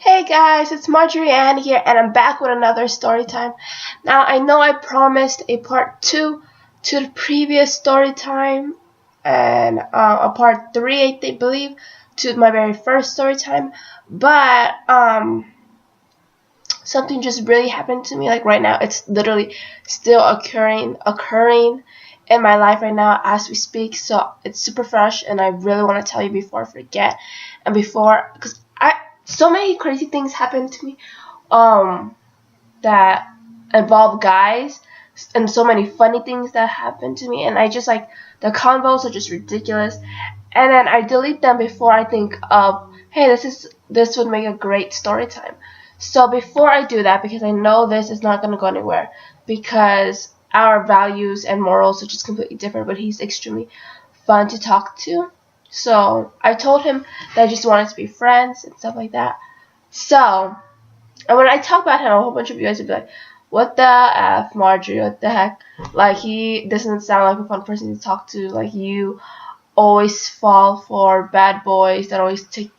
Hey guys, it's Marjorie Ann here, and I'm back with another story time. Now, I know I promised a part 2 to the previous story time, and a part 3, I believe, to my very first story time, but something just really happened to me, like right now. It's literally still occurring in my life right now as we speak, so it's super fresh, and I really want to tell you before I forget, and because so many crazy things happen to me that involve guys, and so many funny things that happen to me, and I just like the convos are just ridiculous, and then I delete them before I think of, hey, this would make a great story time. So before I do that, because I know this is not going to go anywhere, because our values and morals are just completely different, but he's extremely fun to talk to. So I told him that I just wanted to be friends and stuff like that. So, and when I talk about him, a whole bunch of you guys would be like, what the F, Marjorie, what the heck? Like, he doesn't sound like a fun person to talk to. Like, you always fall for bad boys that always take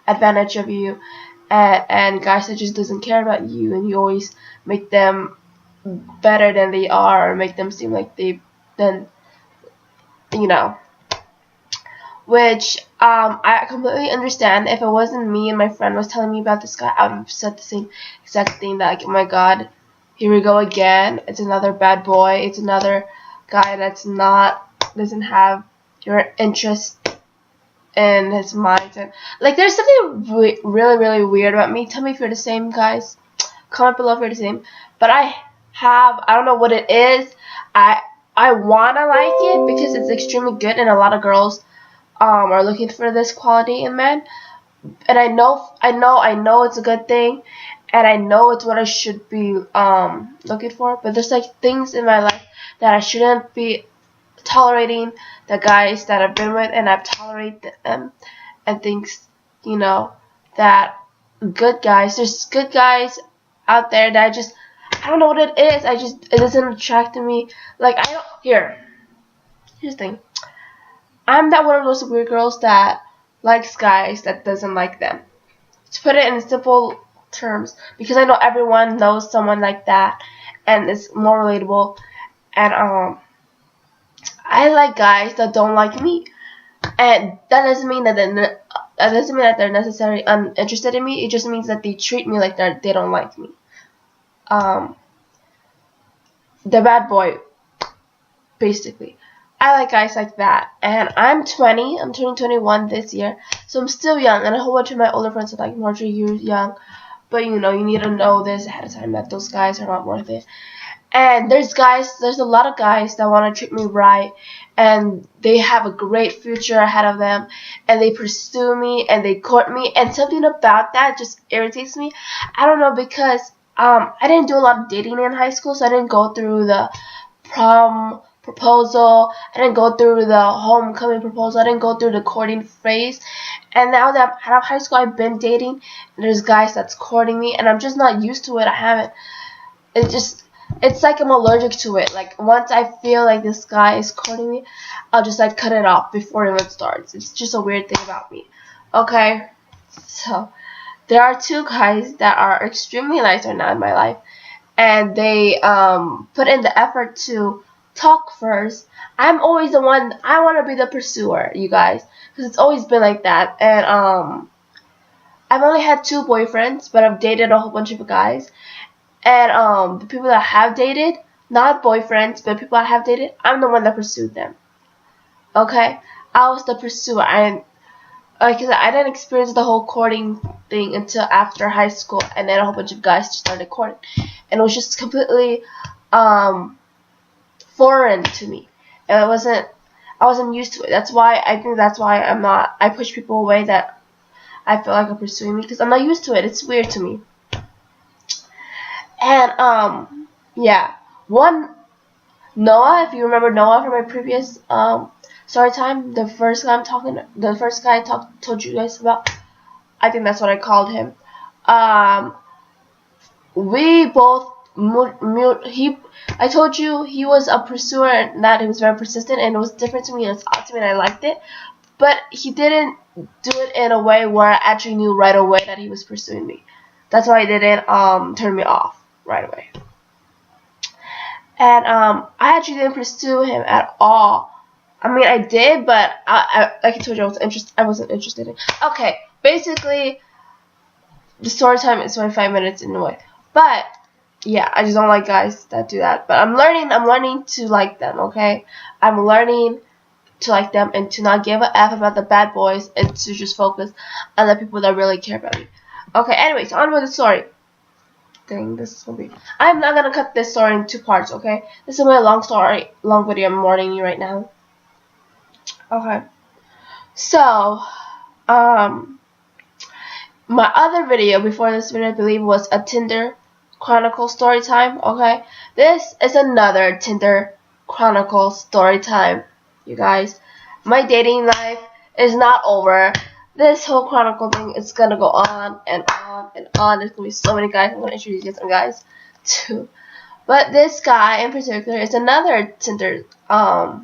advantage of you, and guys that just doesn't care about you, and you always make them better than they are, or make them seem like you know. Which I completely understand. If it wasn't me and my friend was telling me about this guy, I would have said the same exact thing. That, like, oh my god, here we go again. It's another bad boy. It's another guy doesn't have your interest in his mind. And like, there's something really, really weird about me. Tell me if you're the same, guys. Comment below if you're the same. But I don't know what it is. I wanna like it because it's extremely good, and a lot of girls are looking for this quality in men, and I know it's a good thing, and I know it's what I should be looking for. But there's like things in my life that I shouldn't be tolerating. The guys that I've been with, and I've tolerated them, and things, that there's good guys out there that I don't know what it is. It doesn't attract me. Like, here's the thing. I'm that one of those weird girls that likes guys that doesn't like them. To put it in simple terms, because I know everyone knows someone like that, and it's more relatable. And I like guys that don't like me, and that doesn't mean that they're necessarily uninterested in me. It just means that they treat me like they don't like me. The bad boy, basically. I like guys like that, and I'm 20. I'm turning 21 this year, so I'm still young. And a whole bunch of my older friends are like, Marjorie, you're young, but you need to know this ahead of time, that those guys are not worth it. And there's a lot of guys that want to treat me right, and they have a great future ahead of them, and they pursue me and they court me, and something about that just irritates me. I don't know, because I didn't do a lot of dating in high school, so I didn't go through the prom proposal, I didn't go through the homecoming proposal, I didn't go through the courting phase. And now that I'm out of high school, I've been dating, and there's guys that's courting me, and I'm just not used to it. It's like I'm allergic to it. Like, once I feel like this guy is courting me, I'll just like cut it off before it even starts. It's just a weird thing about me. Okay, so there are two guys that are extremely nice right now in my life, and they put in the effort to talk first. I'm always the one. I want to be the pursuer, you guys, because it's always been like that. And I've only had 2 boyfriends, but I've dated a whole bunch of guys. And the people that I have dated, not boyfriends, but people I have dated, I'm the one that pursued them. Okay, I was the pursuer. Like I said, I didn't experience the whole courting thing until after high school, and then a whole bunch of guys just started courting, and it was just completely foreign to me, and I wasn't used to it. That's why I push people away that I feel like are pursuing me, because I'm not used to it. It's weird to me. And yeah, Noah, if you remember Noah from my previous story time, the first guy I told you guys about, I think that's what I called him. We both I told you he was a pursuer, and that he was very persistent, and it was different to me, and it's odd to me, and I liked it. but he didn't do it in a way where I actually knew right away that he was pursuing me. That's why he didn't turn me off right away. And I actually didn't pursue him at all. I mean, I did, but like I told you, I wasn't interested in. Okay, basically, the story time is 25 minutes in a way. But yeah, I just don't like guys that do that. But I'm learning to like them. Okay, I'm learning to like them and to not give a f about the bad boys and to just focus on the people that really care about me. Okay, anyways, on with the story. Dang, this is gonna be. I'm not gonna cut this story in 2 parts. Okay, this is gonna be a long story, long video. I'm warning you right now. Okay, so my other video before this video, I believe, was a Tinder Chronicles story time. Okay, this is another Tinder Chronicles story time, you guys. My dating life is not over. This whole Chronicle thing is gonna go on and on and on. There's gonna be so many guys. I'm gonna introduce you some guys too. But this guy in particular is another Tinder guy,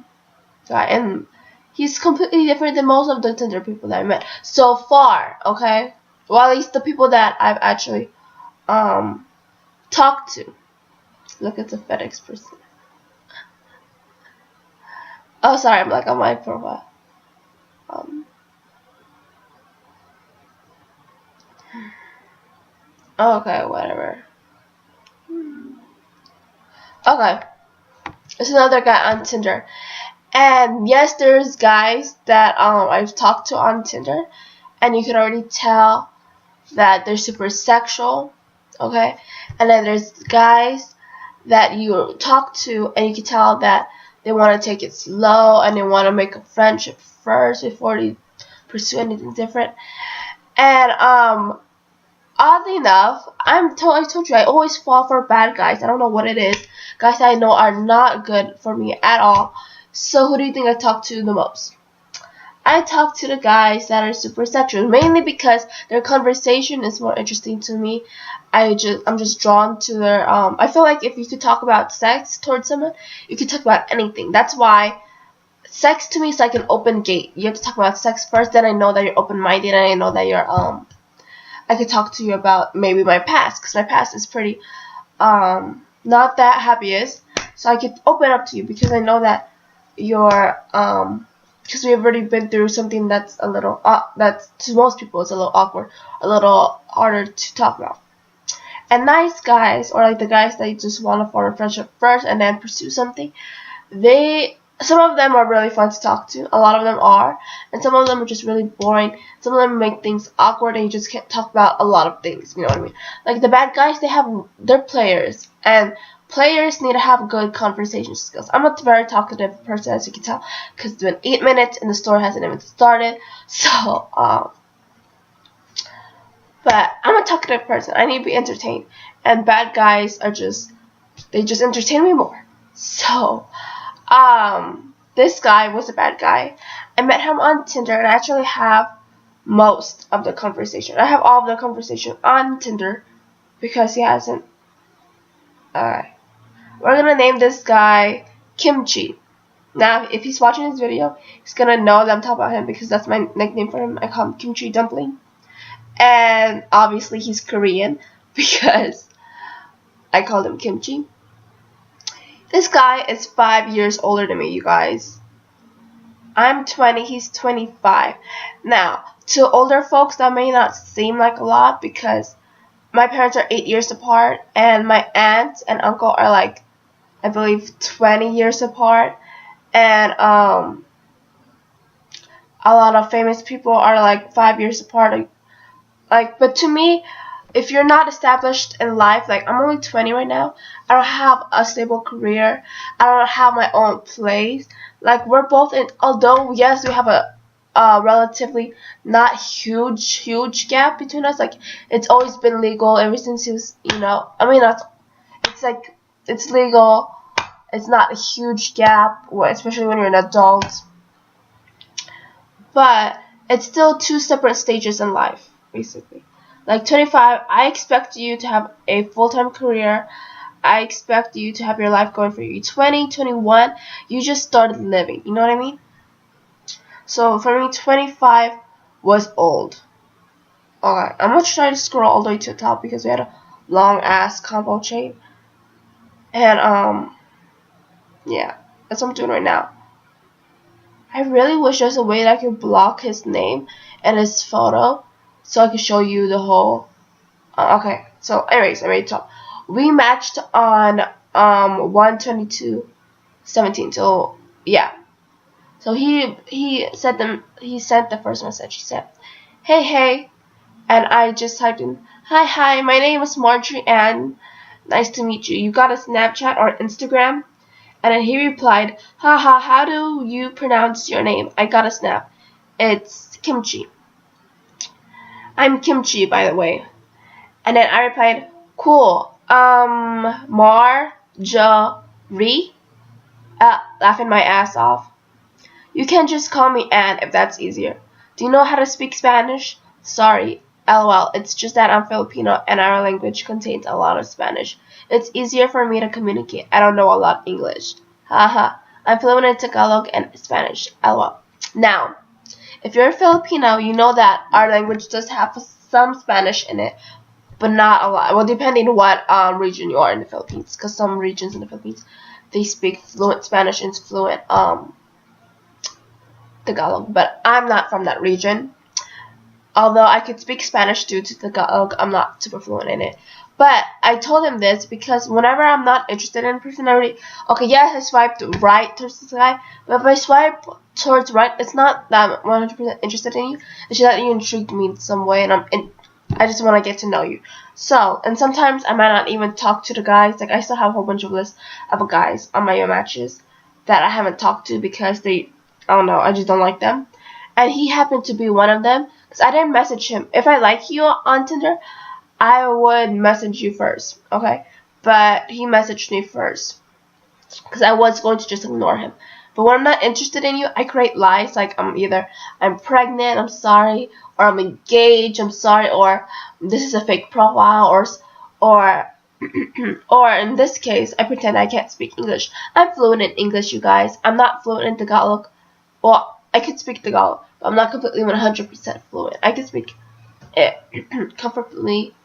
and he's completely different than most of the Tinder people that I met so far. Okay. Well, at least the people that I've actually talked to. Look at the FedEx person. Oh, sorry, I'm like on my profile. Okay, whatever. Okay, there's another guy on Tinder, and yes, there's guys that I've talked to on Tinder, and you can already tell that they're super sexual, okay? And then there's guys that you talk to and you can tell that they want to take it slow and they want to make a friendship first before they pursue anything different. And oddly enough, I told you I always fall for bad guys. I don't know what it is. Guys that I know are not good for me at all. So who do you think I talk to the most? I talk to the guys that are super sexual, mainly because their conversation is more interesting to me. I'm just drawn to their I feel like if you could talk about sex towards someone, you could talk about anything. That's why sex to me is like an open gate. You have to talk about sex first, then I know that you're open-minded, and I know that you're I could talk to you about maybe my past, because my past is pretty not that happiest. So I could open up to you because I know that you're because we've already been through something that's a little that's to most people it's a little awkward, a little harder to talk about. And nice guys, or like the guys that you just want to form a friendship first and then pursue something, some of them are really fun to talk to. A lot of them are, and some of them are just really boring. Some of them make things awkward, and you just can't talk about a lot of things. You know what I mean? Like the bad guys, they're players, and players need to have good conversation skills. I'm a very talkative person, as you can tell, because it's been 8 minutes and the story hasn't even started. So, but I'm a talkative person. I need to be entertained, and bad guys they just entertain me more. So, this guy was a bad guy. I met him on Tinder, and I actually have most of the conversation. I have all of the conversation on Tinder because he hasn't. Alright. We're gonna name this guy Kimchi. Now, if he's watching this video, he's gonna know that I'm talking about him because that's my nickname for him. I call him Kimchi Dumpling. And obviously he's Korean because I called him Kimchi. This guy is 5 years older than me, you guys. I'm 20, he's 25. Now, to older folks, that may not seem like a lot because my parents are 8 years apart, and my aunt and uncle are like, I believe, 20 years apart, and a lot of famous people are like 5 years apart. But to me, if you're not established in life, like I'm only 20 right now, I don't have a stable career, I don't have my own place. Like we're both in, although yes, we have a relatively not huge gap between us. Like it's always been legal ever since he was, I mean, it's like it's legal. It's not a huge gap, especially when you're an adult. But it's still 2 separate stages in life, basically. Like 25, I expect you to have a full-time career. I expect you to have your life going for you. 20, 21, you just started living. You know what I mean? So for me, 25 was old. Okay, I'm gonna try to scroll all the way to the top because we had a long ass combo chain. And yeah, that's what I'm doing right now. I really wish there's a way that I could block his name and his photo so I could show you the whole. Okay, so anyways, I made top. We matched on 1/22/17. So yeah. So he sent the first message. He said, hey, and I just typed in, hi, my name is Marjorie Ann. Nice to meet you. You got a Snapchat or Instagram? And then he replied, haha, how do you pronounce your name? I got a snap. It's Kimchi. I'm Kimchi, by the way. And then I replied, cool. Marjorie? Laughing my ass off. You can just call me Ann if that's easier. Do you know how to speak Spanish? Sorry. LOL. It's just that I'm Filipino and our language contains a lot of Spanish. It's easier for me to communicate. I don't know a lot of English. Haha. I'm fluent in Tagalog and Spanish. LOL. Now, if you're a Filipino, you know that our language does have some Spanish in it, but not a lot. Well, depending on what region you are in the Philippines, because some regions in the Philippines, they speak fluent Spanish and fluent Tagalog, but I'm not from that region. Although I could speak Spanish due to Tagalog, I'm not super fluent in it. But I told him this because whenever I'm not interested in a person, okay, yes, I swiped right towards this guy, but if I swipe towards right, it's not that I'm 100% interested in you. It's just that you intrigued me in some way, and I just want to get to know you. So, and sometimes I might not even talk to the guys. Like, I still have a whole bunch of lists of guys on my matches that I haven't talked to because I don't know, I just don't like them. And he happened to be one of them, because I didn't message him. If I like you on Tinder, I would message you first, okay? But he messaged me first, because I was going to just ignore him. But when I'm not interested in you, I create lies, like I'm pregnant, I'm sorry, or I'm engaged, I'm sorry, or this is a fake profile, or or in this case, I pretend I can't speak English. I'm fluent in English, you guys. I'm not fluent in Tagalog. Well, I can speak Tagalog, but I'm not completely 100% fluent. I can speak it comfortably,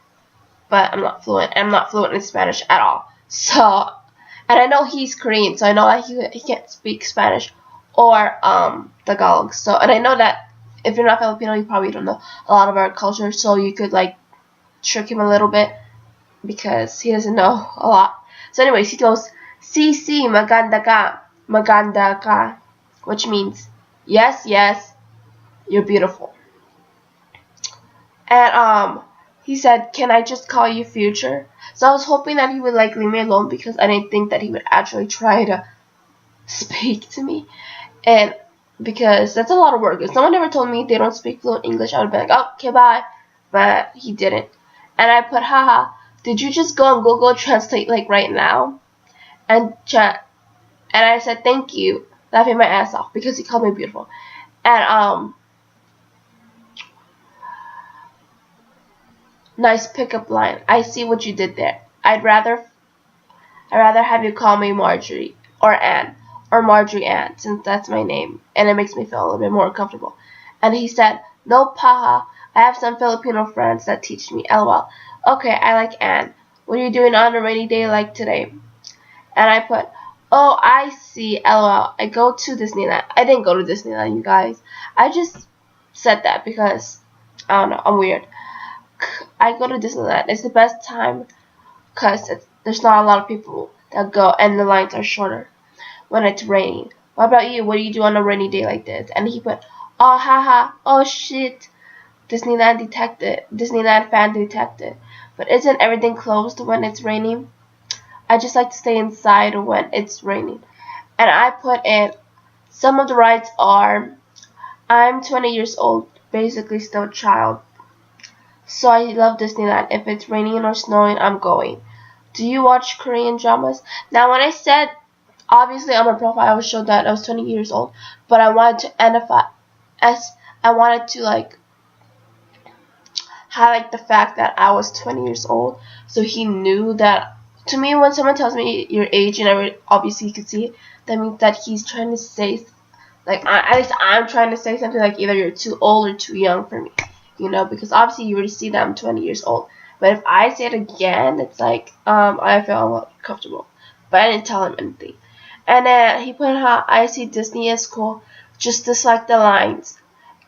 but I'm not fluent. I'm not fluent in Spanish at all. So, and I know he's Korean, so I know that he can't speak Spanish or Tagalog. So, and I know that if you're not Filipino, you probably don't know a lot of our culture, so you could like trick him a little bit because he doesn't know a lot. So anyways, he goes, "Si, maganda ka," which means yes, you're beautiful. And he said, "Can I just call you Future?" So I was hoping that he would like leave me alone because I didn't think that he would actually try to speak to me, and because that's a lot of work. If someone ever told me they don't speak fluent English, I would be like, "Oh, okay, bye." But he didn't, and I put, "Haha, did you just go on Google Translate like right now?" And I said, "Thank you," laughing my ass off because he called me beautiful, and nice pickup line. I see what you did there. I'd rather have you call me Marjorie or Ann or Marjorie Ann since that's my name and it makes me feel a little bit more comfortable. And he said, "No paha. I have some Filipino friends that teach me. LOL. Okay, I like Ann. What are you doing on a rainy day like today?" And I put, "Oh, I see. LOL. I go to Disneyland." I didn't go to Disneyland, you guys. I just said that because I don't know. I'm weird. I go to Disneyland. It's the best time because there's not a lot of people that go and the lines are shorter when it's raining. What about you? What do you do on a rainy day like this? And he put, "Oh, haha, oh shit, Disneyland fan detected. But isn't everything closed when it's raining? I just like to stay inside when it's raining." And I put in, "Some of the rides are, I'm 20 years old, basically still a child. So I love Disneyland. If it's raining or snowing, I'm going. Do you watch Korean dramas?" Now, when I said, obviously on my profile, I showed that I was 20 years old, but I wanted to I wanted to like highlight the fact that I was 20 years old, so he knew that. To me, when someone tells me your age and obviously you can see it, that means that he's trying to say Like, at least I'm trying to say something like either you're too old or too young for me, because obviously you already see that I'm 20 years old. But if I say it again, it's like, I feel uncomfortable. But I didn't tell him anything. And then he put how I see Disney is cool, just dislike the lines.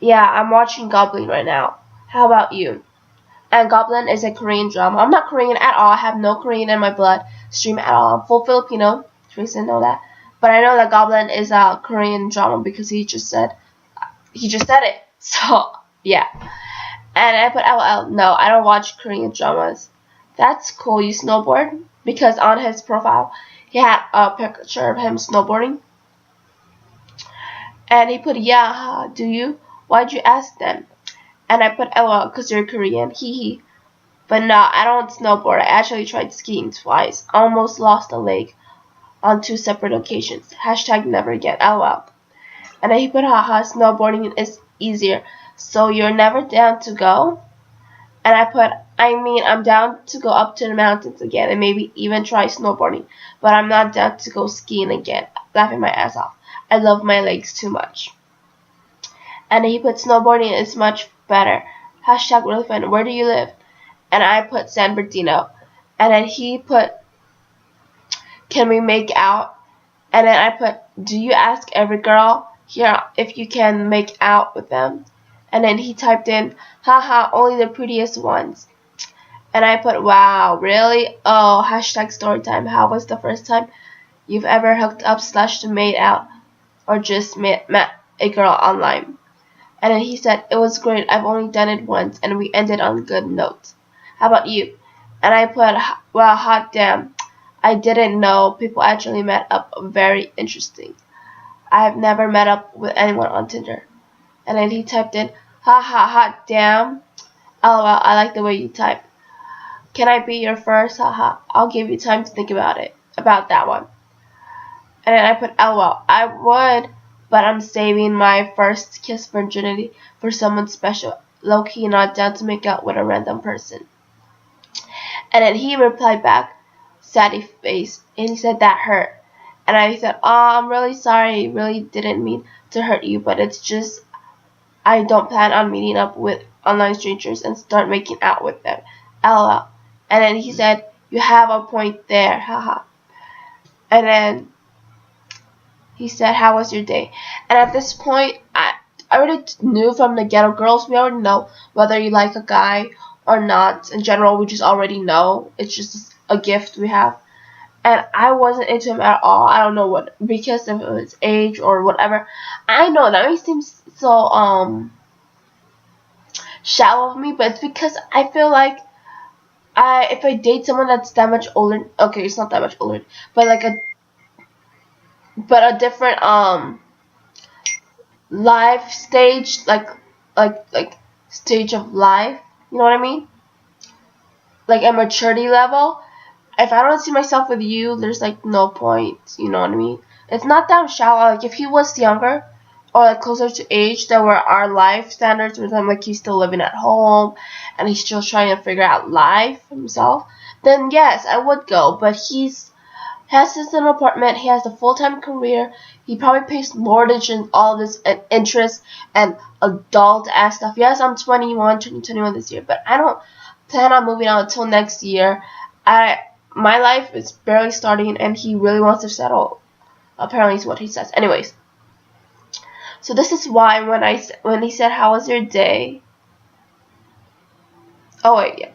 Yeah, I'm watching Goblin right now. How about you? And Goblin is a Korean drama. I'm not Korean at all. I have no Korean in my blood stream at all. I'm full Filipino. Teresa know that. But I know that Goblin is a Korean drama because he just said it. So yeah. And I put LOL. No, I don't watch Korean dramas. That's cool. You snowboard? Because on his profile he had a picture of him snowboarding. And he put, yeah, do you? Why'd you ask then? And I put LOL because you're Korean. Hee hee. But no, I don't snowboard. I actually tried skiing twice. Almost lost a leg on 2 separate occasions. Hashtag never again. LOL. And then he put, haha, snowboarding is easier. So you're never down to go? And I put, I'm down to go up to the mountains again and maybe even try snowboarding. But I'm not down to go skiing again. Laughing my ass off. I love my legs too much. And he put, snowboarding is much better. Hashtag really fun. Where do you live? And I put San Bernardino. And then he put, can we make out? And then I put, do you ask every girl here if you can make out with them? And then he typed in, haha, only the prettiest ones. And I put, wow, really? Oh, hashtag story time. How was the first time you've ever hooked up / made out or just met a girl online? And then he said, it was great. I've only done it once and we ended on a good note. How about you? And I put, well, hot damn. I didn't know people actually met up. Very interesting. I have never met up with anyone on Tinder. And then he typed in, ha ha, hot damn. LOL, I like the way you type. Can I be your first? Haha. I'll give you time to think about that one. And then I put, LOL, I would, but I'm saving my first kiss virginity for someone special. Low-key not down to make out with a random person. And then he replied back, saddy face, and he said, that hurt. And I said, oh, I'm really sorry. Really didn't mean to hurt you, but it's just I don't plan on meeting up with online strangers and start making out with them. LOL. And then he said, you have a point there. Haha. And then he said, how was your day? And at this point, I already knew from the Ghetto Girls, we already know whether you like a guy or not. In general, we just already know. It's just a gift we have. And I wasn't into him at all. I don't know what, because of his age or whatever. I know that may seem so shallow of me, but it's because I feel like if I date someone that's that much older, okay, it's not that much older, but like a different life stage, like stage of life, you know what I mean? Like a maturity level. If I don't see myself with you, there's like no point, you know what I mean? It's not that shallow. Like if he was younger or like closer to age than where our life standards with him, like he's still living at home and he's still trying to figure out life himself, then yes, I would go. But he has his own apartment, he has a full-time career, he probably pays mortgage and all this and interest and adult ass stuff. Yes, I'm 21, turning 21 this year, but I don't plan on moving out until next year. My life is barely starting and he really wants to settle. Apparently is what he says. Anyways. So this is why when he said, how was your day? Oh wait, yeah.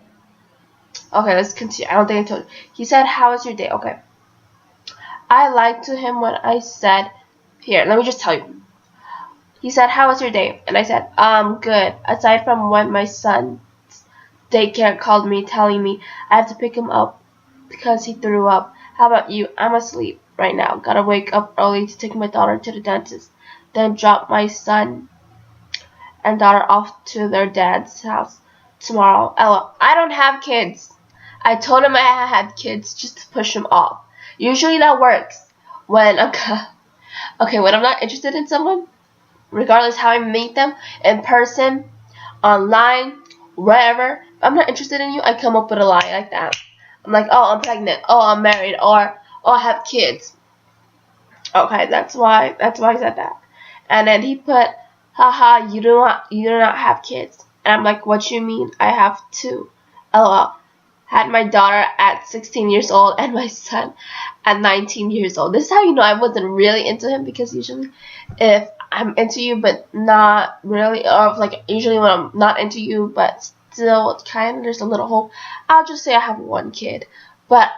Okay, let's continue. I don't think I told you. He said, how was your day? Okay. I lied to him when I said, here, let me just tell you. He said, how was your day? And I said, good. Aside from when my son's daycare called me telling me I have to pick him up because he threw up. How about you? I'm asleep right now. Gotta wake up early to take my daughter to the dentist. Then drop my son and daughter off to their dad's house tomorrow. Ella, I don't have kids. I told him I had kids just to push him off. Usually that works when when I'm not interested in someone, regardless how I meet them, in person, online, wherever. If I'm not interested in you, I come up with a lie like that. I'm like, oh, I'm pregnant. Oh, I'm married. Or, oh, I have kids. Okay, that's why I said that. And then he put, haha, you do not have kids. And I'm like, what you mean? I have two. LOL. Had my daughter at 16 years old and my son at 19 years old. This is how you know I wasn't really into him, because usually if I'm into you but not really, or like usually when I'm not into you but still kind of there's a little hope, I'll just say I have one kid. But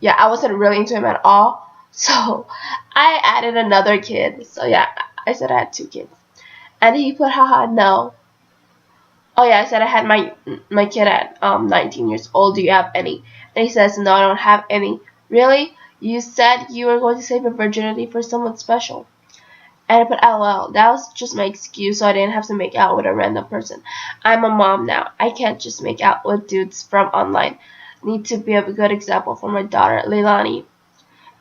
yeah, I wasn't really into him at all. So I added another kid. So yeah, I said I had two kids. And he put, haha, no. Oh yeah, I said I had my kid at 19 years old. Do you have any? And he says, no, I don't have any. Really? You said you were going to save your virginity for someone special. And I put, LOL. That was just my excuse, so I didn't have to make out with a random person. I'm a mom now. I can't just make out with dudes from online. Need to be a good example for my daughter, Leilani.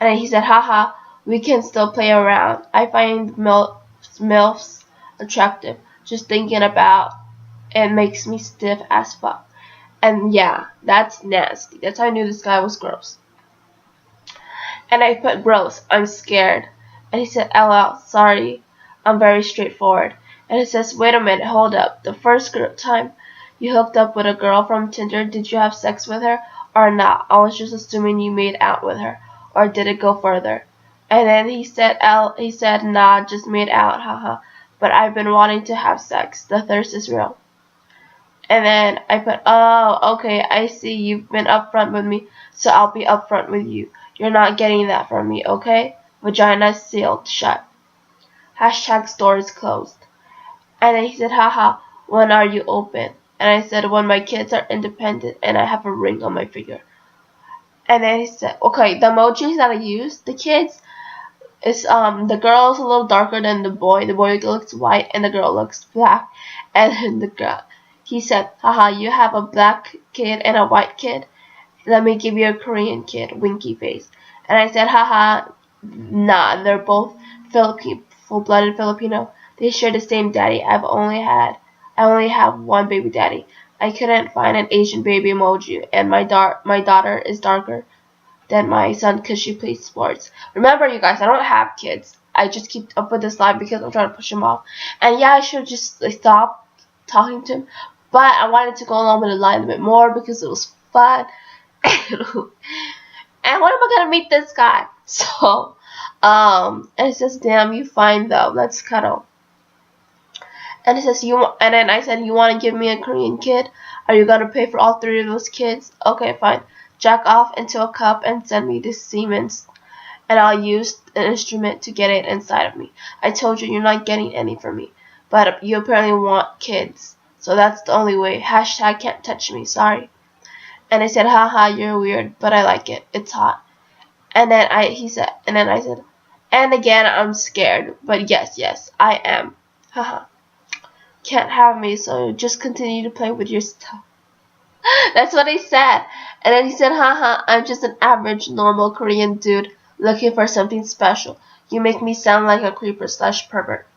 And then he said, haha, we can still play around. I find MILFs attractive. Just thinking about it makes me stiff as fuck. And yeah, that's nasty. That's how I knew this guy was gross. And I put, gross, I'm scared. And he said, LL, sorry. I'm very straightforward. And it says, wait a minute, hold up. The first time you hooked up with a girl from Tinder, did you have sex with her or not? I was just assuming you made out with her. Or did it go further? And then he said, nah, just made out, haha. But I've been wanting to have sex. The thirst is real. And then I put, oh, okay, I see you've been upfront with me, so I'll be upfront with you. You're not getting that from me, okay? Vagina sealed shut. Hashtag store is closed. And then he said, haha, when are you open? And I said, when my kids are independent and I have a ring on my finger. And then he said, okay, the emojis that I use, the kids, is the girl is a little darker than the boy. The boy looks white and the girl looks black. And then the girl, he said, haha, you have a black kid and a white kid. Let me give you a Korean kid, winky face. And I said, haha, nah, they're both full-blooded Filipino. They share the same daddy. I only have one baby daddy. I couldn't find an Asian baby emoji, and my daughter is darker than my son because she plays sports. Remember, you guys, I don't have kids. I just keep up with this lie because I'm trying to push him off. And yeah, I should just stop talking to him, but I wanted to go along with the lie a bit more because it was fun. And when am I gonna meet this guy? So, and it says, damn, you fine though. Let's cuddle. And it says, and then I said, you want to give me a Korean kid? Are you gonna pay for all three of those kids? Okay, fine. Jack off into a cup and send me this semen, and I'll use an instrument to get it inside of me. I told you you're not getting any from me, but you apparently want kids, so that's the only way. Hashtag can't touch me. Sorry. And I said, haha, you're weird, but I like it. It's hot. And then I said, and again, I'm scared, but yes, I am. Haha. Can't have me, so just continue to play with your stuff. That's what he said. And then he said, haha, I'm just an average, normal Korean dude looking for something special. You make me sound like a creeper / pervert.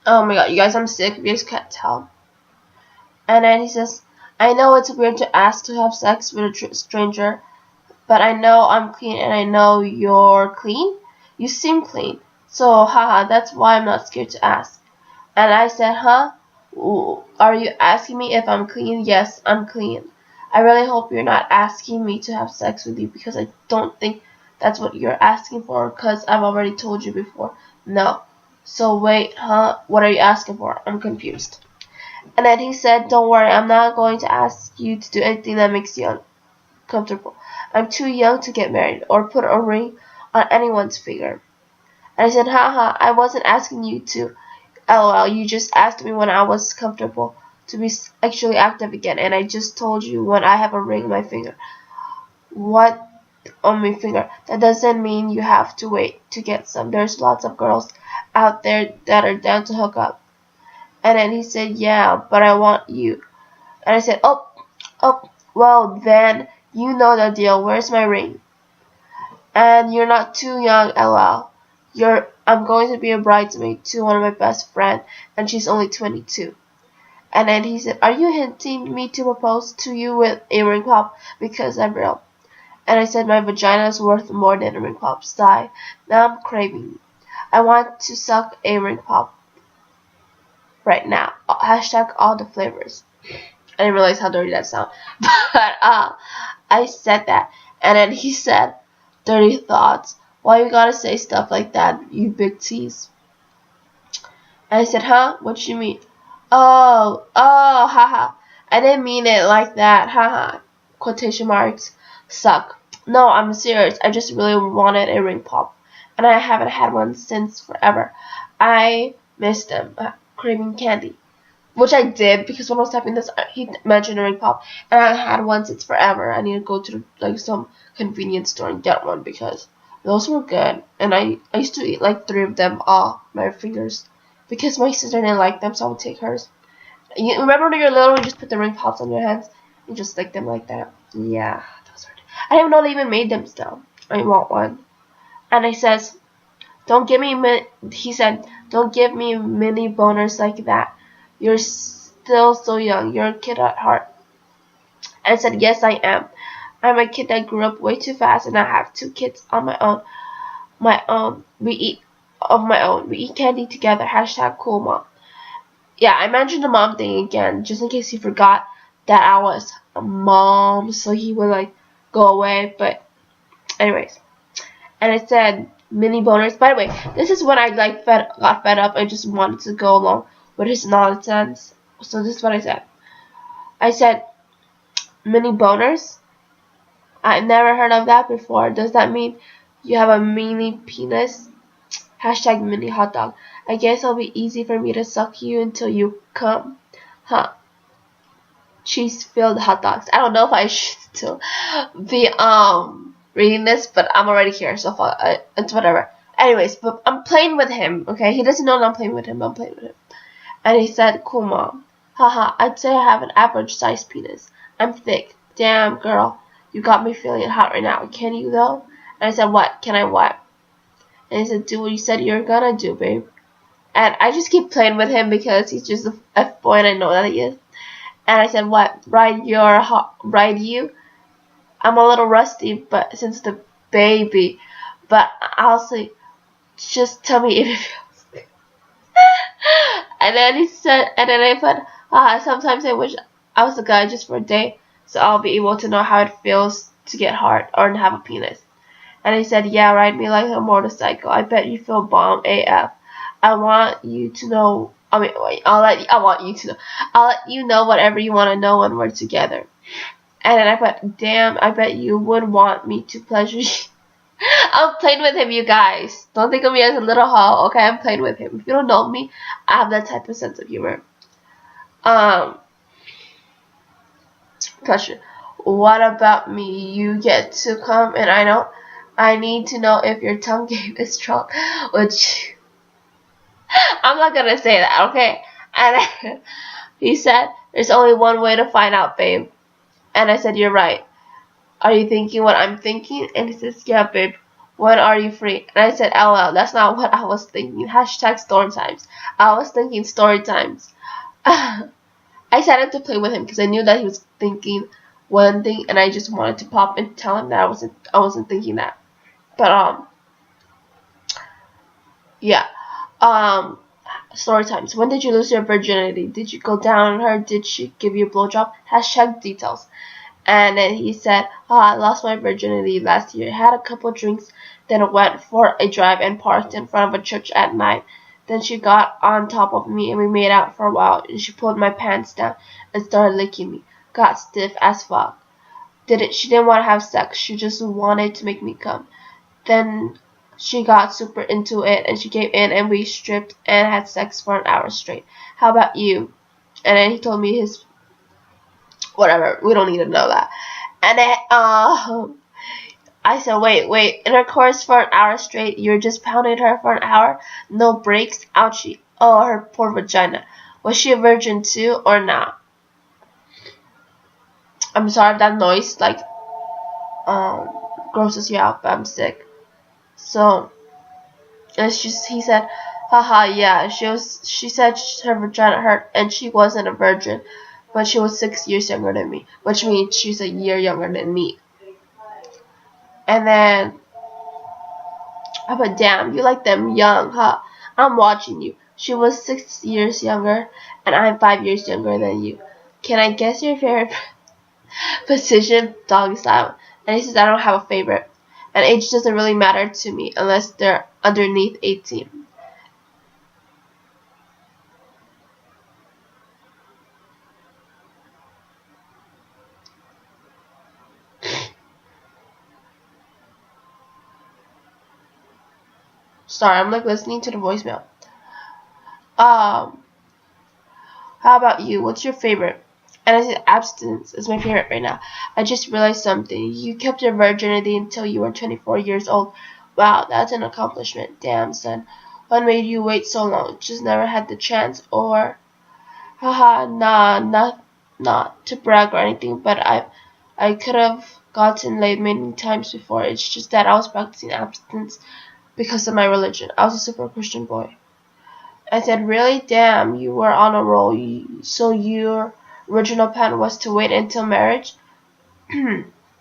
Oh my god, you guys, I'm sick. You guys can't tell. And then he says, I know it's weird to ask to have sex with a stranger, but I know I'm clean and I know you're clean. You seem clean. So, haha, that's why I'm not scared to ask. And I said, huh? Are you asking me if I'm clean? Yes, I'm clean. I really hope you're not asking me to have sex with you because I don't think that's what you're asking for because I've already told you before. No. So wait, huh? What are you asking for? I'm confused. And then he said, don't worry, I'm not going to ask you to do anything that makes you uncomfortable. I'm too young to get married or put a ring on anyone's finger. And I said, haha, I wasn't asking you to. LOL, you just asked me when I was comfortable to be sexually active again, and I just told you when I have a ring on my finger. What on my finger? That doesn't mean you have to wait to get some. There's lots of girls out there that are down to hook up. And then he said, yeah, but I want you. And I said, oh, well then, you know the deal. Where's my ring? And you're not too young, LOL. I'm going to be a bridesmaid to one of my best friends, and she's only 22. And then he said, are you hinting me to propose to you with a ring pop? Because I'm real. And I said, my vagina is worth more than a ring pop. Sigh. Now I'm craving. I want to suck a ring pop right now. Hashtag all the flavors. I didn't realize how dirty that sounded. But I said that. And then he said, dirty thoughts. Why you gotta say stuff like that, you big tease? And I said, huh? What you mean? Oh, haha. I didn't mean it like that, haha. Quotation marks. Suck. No, I'm serious. I just really wanted a ring pop. And I haven't had one since forever. I missed them. Craving candy. Which I did, because when I was typing this, he mentioned a ring pop. And I had one since forever. I need to go to like some convenience store and get one, because those were good. And I used to eat like 3 of them off my fingers. Because my sister didn't like them, so I would take hers. You remember when you're little, you just put the ring pops on your hands and just lick them like that? Yeah, those are. I didn't know they even made them still. I want one. And he says, don't give me. He said, don't give me mini boners like that. You're still so young. You're a kid at heart. And I said, yes, I am. I'm a kid that grew up way too fast, and I have 2 kids on my own. We eat candy together. Hashtag cool mom. Yeah, I mentioned the mom thing again, just in case he forgot that I was a mom, so he would like go away. But anyways, and I said mini boners. By the way, this is when I got fed up. I just wanted to go along with his nonsense. So this is what I said. I said mini boners. I never heard of that before. Does that mean you have a mini penis? Hashtag mini hot dog. I guess it'll be easy for me to suck you until you come. Huh. Cheese-filled hot dogs. I don't know if I should still be reading this, but I'm already here, so it's whatever. Anyways, but I'm playing with him, okay? He doesn't know that I'm playing with him, but I'm playing with him. And he said, cool mom. Haha, I'd say I have an average sized penis. I'm thick. Damn, girl. You got me feeling hot right now. Can you, though? And I said, what? Can I what? And he said, do what you said you're gonna do, babe. And I just keep playing with him because he's just a F-boy and I know that he is. And I said, what? Ride you? I'm a little rusty, but since the baby. But I'll say, just tell me if it feels good. And then he said, and then I put, sometimes I wish I was a guy just for a day, so I'll be able to know how it feels to get hard or to have a penis. And he said, yeah, ride me like a motorcycle. I bet you feel bomb AF. I'll let you know whatever you want to know when we're together. And then I put, damn, I bet you would want me to pleasure you. I'm playing with him, you guys. Don't think of me as a little hoe, okay? I'm playing with him. If you don't know me, I have that type of sense of humor. Question. What about me? You get to come and I don't. I need to know if your tongue game is strong. Which, I'm not gonna say that, okay? And he said, there's only one way to find out, babe. And I said, you're right. Are you thinking what I'm thinking? And he says, yeah, babe. When are you free? And I said, LOL, that's not what I was thinking. Hashtag story times. I was thinking story times. I decided to play with him because I knew that he was thinking one thing, and I just wanted to pop and tell him that I wasn't thinking that. But yeah. Story times. When did you lose your virginity? Did you go down on her? Did she give you a blowjob? Hashtag details. And then he said, I lost my virginity last year. Had a couple drinks, then went for a drive and parked in front of a church at night. Then she got on top of me and we made out for a while. And she pulled my pants down and started licking me. Got stiff as fuck. She didn't want to have sex. She just wanted to make me come. Then she got super into it and she gave in and we stripped and had sex for an hour straight. How about you? And then he told me his... Whatever, we don't need to know that. And then, I said, wait, intercourse for an hour straight? You're just pounding her for an hour? No breaks? Ouchie. Oh, her poor vagina. Was she a virgin too, or not? I'm sorry if that noise, like, grosses you out, but I'm sick. So, it's just, he said, haha, yeah, she said her vagina hurt, and she wasn't a virgin. But she was 6 years younger than me, which means she's a year younger than me. And then, But damn, you like them young, huh? I'm watching you. She was 6 years younger, and I'm 5 years younger than you. Can I guess your favorite position? Doggy style. And he says, I don't have a favorite. And age doesn't really matter to me unless they're underneath 18. Sorry, I'm like listening to the voicemail. Um, how about you? What's your favorite? And I said abstinence is my favorite right now. I just realized something. You kept your virginity until you were 24 years old. Wow, that's an accomplishment. Damn, son. What made you wait so long? Just never had the chance, or haha, nah, not to brag or anything, but I could have gotten laid many times before. It's just that I was practicing abstinence because of my religion. I was a super Christian boy. I said, really? Damn, you were on a roll. So your original plan was to wait until marriage?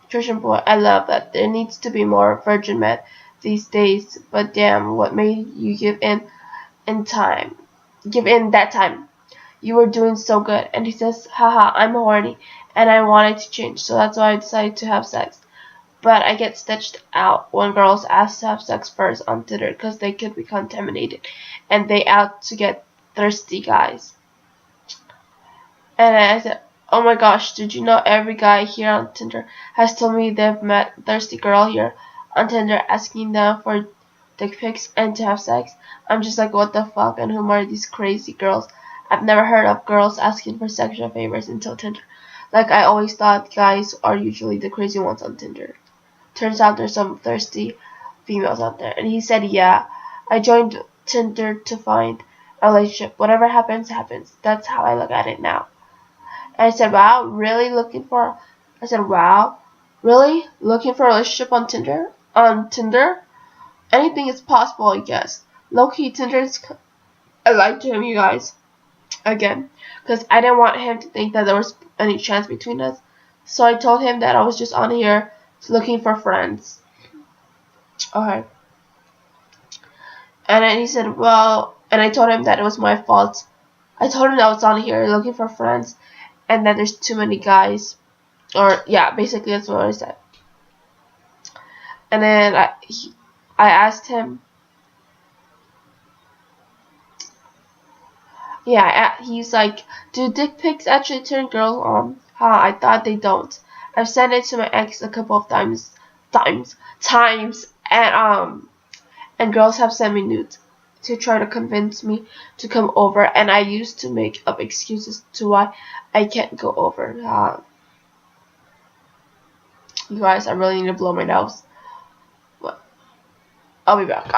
Christian boy, I love that. There needs to be more virgin men these days. But damn, what made you in time? Give in that time. You were doing so good. And he says, haha, I'm horny. And I wanted to change. So that's why I decided to have sex. But I get stitched out when girls ask to have sex first on Tinder because they could be contaminated and they out to get thirsty guys. And I said, oh my gosh, did you know every guy here on Tinder has told me they've met a thirsty girl here on Tinder asking them for dick pics and to have sex? I'm just like, what the fuck, and whom are these crazy girls? I've never heard of girls asking for sexual favors until Tinder. Like, I always thought guys are usually the crazy ones on Tinder. Turns out there's some thirsty females out there. And he said, yeah, I joined Tinder to find a relationship. Whatever happens, happens. That's how I look at it now. And I said, wow, really looking for... I said, wow, really looking for a relationship on Tinder? On Tinder? Anything is possible, I guess. Low-key, Tinder's... I lied to him, you guys. Again. Because I didn't want him to think that there was any chance between us. So I told him that I was just on here looking for friends. Okay. And then he said, well, and I told him that it was my fault. I told him that I was on here looking for friends and that there's too many guys. Or, yeah, basically that's what I said. And then I asked him, yeah, he's like, do dick pics actually turn girls on? I thought they don't. I've sent it to my ex a couple of times, and girls have sent me nudes to try to convince me to come over, and I used to make up excuses to why I can't go over. You guys, I really need to blow my nose. But I'll be back.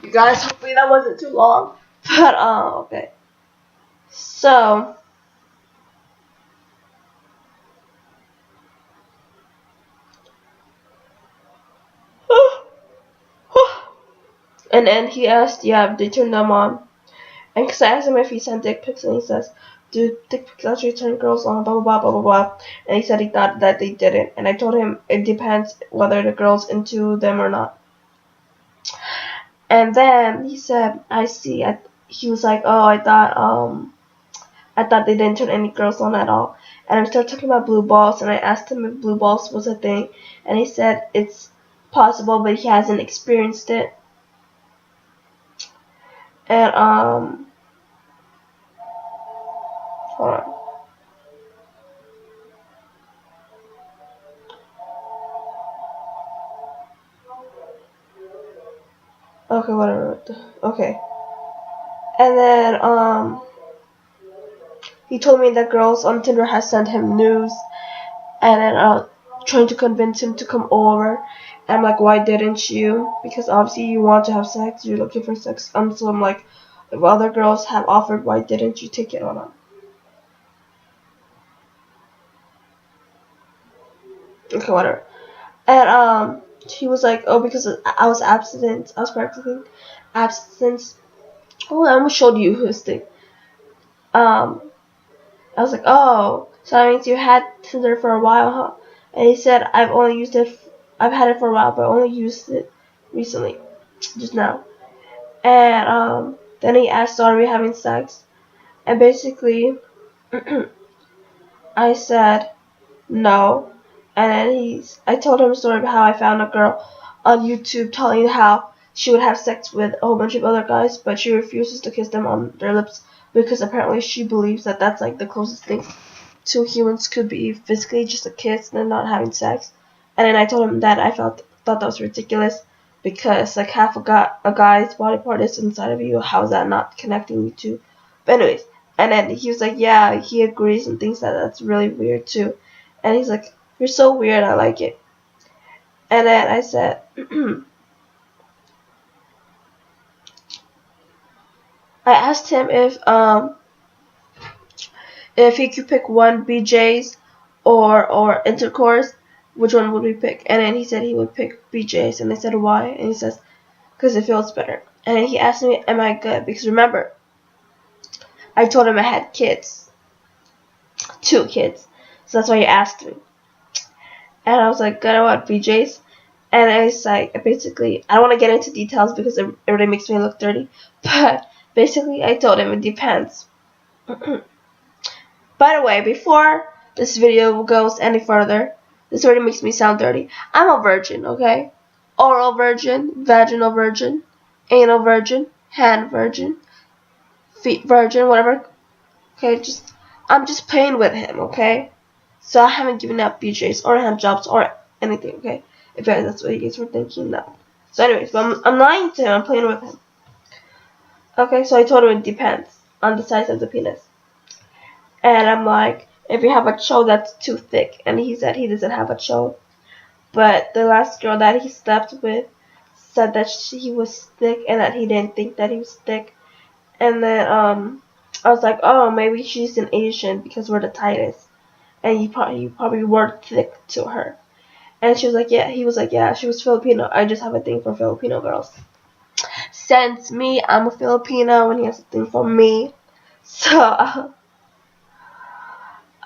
You guys, hopefully that wasn't too long. But, okay. So, and then he asked, yeah, if they turned them on. And because I asked him if he sent dick pics, and he says, do dick pics actually turn girls on, blah blah blah blah blah blah. And he said he thought that they didn't, and I told him it depends whether the girl's into them or not. And then he said, I see. He was like, oh, I thought they didn't turn any girls on at all. And I started talking about blue balls, and I asked him if blue balls was a thing, and he said it's possible, but he hasn't experienced it. And hold on. Okay, whatever. Okay. And then he told me that girls on Tinder has sent him news, and then trying to convince him to come over. And I'm like, why didn't you? Because obviously you want to have sex, you're looking for sex. So I'm like, if other girls have offered, why didn't you take it on them? Okay, whatever. And he was like, oh, because I was abstinent. I was practicing abstinence. Oh, I almost showed you his thing. I was like, oh, so that means you had Tinder for a while, huh? And he said, I've had it for a while, but I only used it recently, just now. And then he asked, so are we having sex? And basically, I said, no. And then I told him a story about how I found a girl on YouTube telling how she would have sex with a whole bunch of other guys, but she refuses to kiss them on their lips because apparently she believes that that's like the closest thing two humans could be physically, just a kiss and not having sex. And then I told him that I thought that was ridiculous because like half a guy's body part is inside of you. How is that not connecting you to? But anyways, and then he was like, yeah, he agrees and thinks that that's really weird too. And he's like, you're so weird, I like it. And then I said, I asked him if he could pick one BJ's or intercourse, which one would we pick? And then he said he would pick BJ's, and I said why? And he says because it feels better. And then he asked me, am I good? Because remember, I told him I had kids, 2 kids, so that's why he asked me. And I was like, good, I want BJ's. And I was like, basically, I don't want to get into details because it really makes me look dirty, but basically I told him it depends. By the way, before this video goes any further, this already makes me sound dirty. I'm a virgin, okay? Oral virgin, vaginal virgin, anal virgin, hand virgin, feet virgin, whatever. Okay, I'm just playing with him, okay? So I haven't given up BJ's or hand jobs or anything, okay? If that's what you guys were thinking, no. So anyways, but I'm lying to him, I'm playing with him. Okay, so I told him it depends on the size of the penis. And I'm like, if you have a cho that's too thick. And he said he doesn't have a cho. But the last girl that he slept with said that he was thick and that he didn't think that he was thick. And then I was like, oh, maybe she's an Asian because we're the tightest. And you probably were thick to her. And she was like, yeah. He was like, yeah, she was Filipino. I just have a thing for Filipino girls. Since me, I'm a Filipino, and he has a thing for me. So,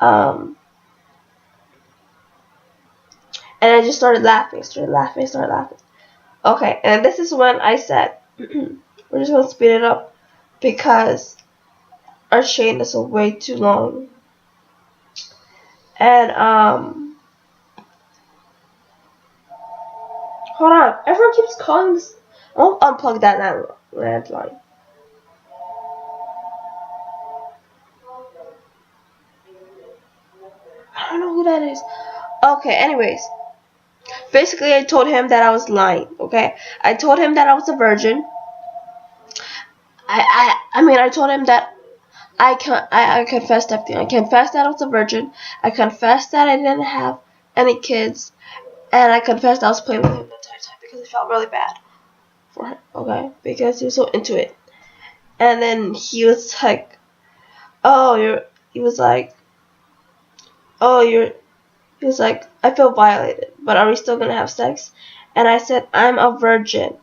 and I just started laughing. Okay, and this is when I said, we're just going to speed it up because our chain is way too long. And, hold on. Everyone keeps calling this. I'll unplug that landline. I don't know who that is. Okay, anyways. Basically, I told him that I was lying, okay? I told him that I was a virgin. I told him that I confessed everything. I confessed that I was a virgin. I confessed that I didn't have any kids. And I confessed I was playing with him the entire time because it felt really bad for him, okay? Because he was so into it. And then he was like, he was like, I feel violated, but are we still gonna have sex? And I said, I'm a virgin.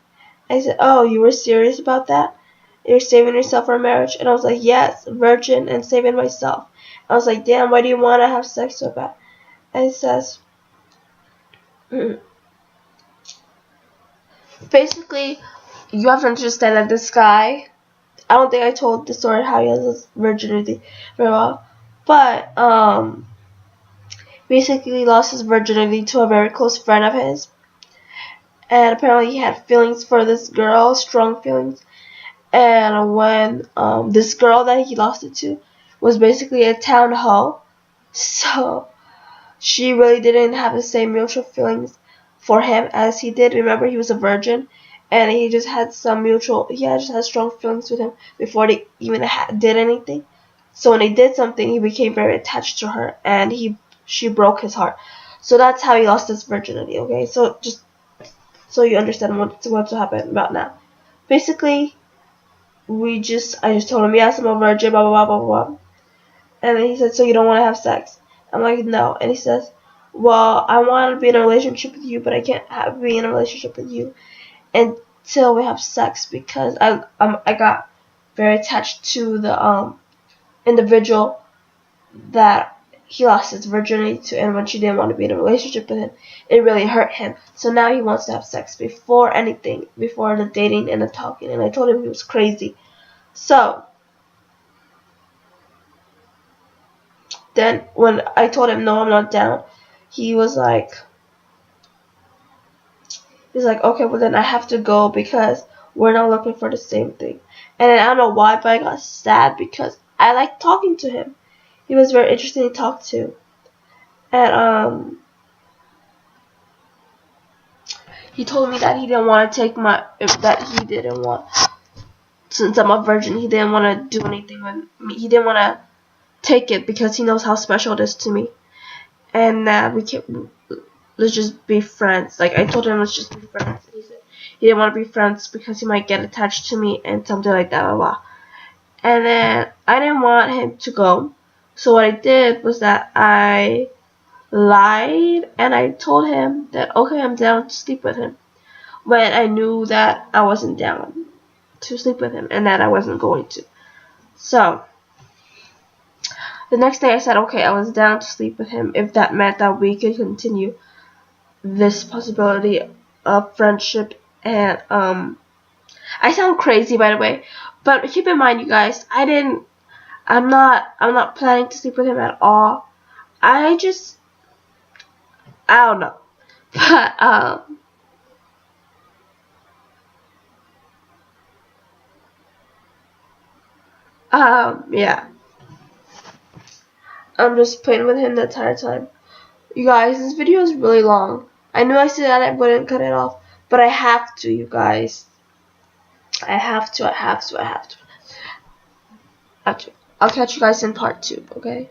I said, oh, you were serious about that? you're saving yourself for marriage. And I was like, yes, virgin and saving myself. I was like, damn, why do you want to have sex so bad? And it says, basically, you have to understand that this guy, I don't think I told the story how he has his virginity very well, but basically lost his virginity to a very close friend of his, and apparently he had feelings for this girl, strong feelings. And when this girl that he lost it to was basically a town hoe, so she really didn't have the same mutual feelings for him as he did. Remember, he was a virgin, and he just had just had strong feelings with him before they even did anything. So when they did something, he became very attached to her, and she broke his heart. So that's how he lost his virginity. Okay, so just so you understand what's happened about now. Basically, I just told him, yes, I'm a virgin, blah blah blah blah blah. And then he said, so you don't want to have sex? I'm like, no. And he says, well, I want to be in a relationship with you, but I can't be in a relationship with you until we have sex, because I got very attached to the individual that he lost his virginity to, and when she didn't want to be in a relationship with him, it really hurt him. So now he wants to have sex before anything, before the dating and the talking. And I told him he was crazy. So then when I told him no, I'm not down, he was like, okay, well then I have to go because we're not looking for the same thing. And then I don't know why, but I got sad because I liked talking to him. He was very interesting to talk to. And he told me that he didn't want to take since I'm a virgin, he didn't want to do anything with me. He didn't want to take it because he knows how special it is to me. And let's just be friends. Like, I told him, let's just be friends. And he said he didn't want to be friends because he might get attached to me and something like that, blah, blah. And then I didn't want him to go. So what I did was that I lied and I told him that, okay, I'm down to sleep with him, when I knew that I wasn't down to sleep with him and that I wasn't going to. So the next day I said, okay, I was down to sleep with him if that meant that we could continue this possibility of friendship. And I sound crazy, by the way, but keep in mind, you guys, I'm not planning to sleep with him at all. I don't know. But yeah, I'm just playing with him the entire time. You guys, this video is really long. I knew I said that I wouldn't cut it off, but I have to, you guys. I have to. I'll catch you guys in part 2, okay?